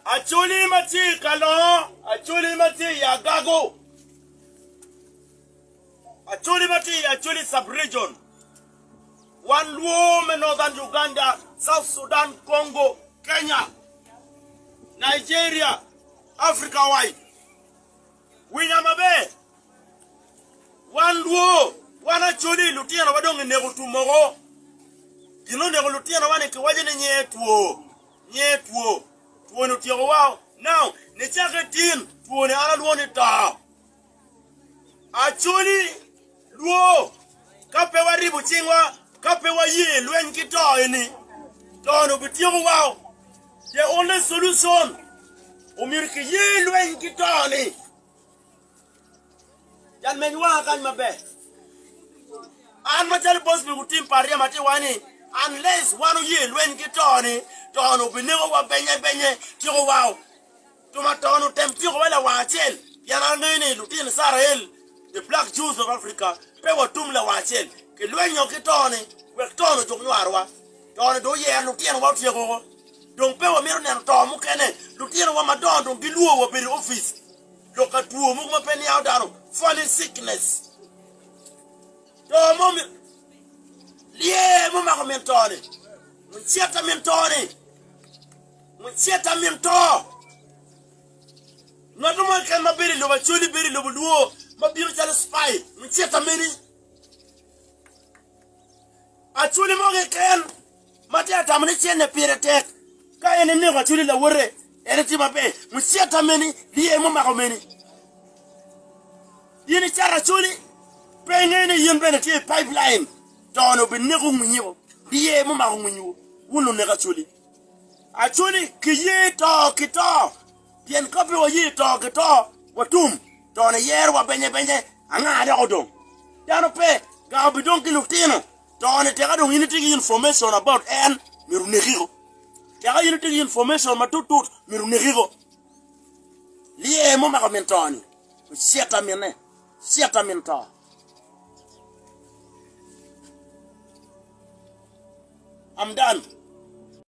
Achuli mati kalo, achuli mati yagago. Achuli mati, achuli sub-region. One Luo in northern Uganda, South Sudan, Congo, Kenya, Nigeria, Africa wide. Winyamabe. One Luo, one achuli lutiana wadong nego tomorrow. You know nego lutiana wane kiwajene nyetuo. Nyetuo. Tuone utiago wao. Now, nechake tin, tuone ala luone ta. Achuli Luo. Kape waribu chingwa. Kape wa ye lwen kito ini. Tono bitiago wao. The only solution. Umiriki ye lwen kito ni. Yan menywa kan mabe. An machali boss bi kutim paria mati wani. Unless one ye lwen kito ni. Tono binego wa benye tigo wao. Tumatono temtigo wala wachel. Yana nini lutin Sarahel. The black Jews of Africa. Pewa tumla wachel. Kilwenyo kitoni. Wektono chuknywarwa. Tono do ye lutin wa tigo. Don't pewa miro ni antomu kene. Lutin wa madon don't giluo wa biri office. Loka tuo mukma penny out daro. Funny sickness. Tomo mi. Liye muma komentoni. Mchieta mentoni. Mchieta mento. Natuma kan mabiri lo bachuli biri lo buduo. Mabiri jalo spy. Mchieta meni. Achuli moge ken. Matia tamani chene pire tek. Kaya nene kwa chuli la wore. Ene tima pe. Mchieta meni. Liye muma komeni. Yini chara chuli. Penye ni yunbene tie pipeline. Tono binegu mwenyewo. Liye muma komwenyewo. Wulu nega chuli. Achuli kiye to kito. Tien kopi wa ye to kito. Watum. Tone yer wa benye. Anga ada odong. Yano pe. Gao bidong kilutino. Tone tega dong initigi information about en. Miru negigo. Tega initigi information matutut. Miru negigo. Liye muma komentoni. Sieta mene. Sieta mento. I'm done.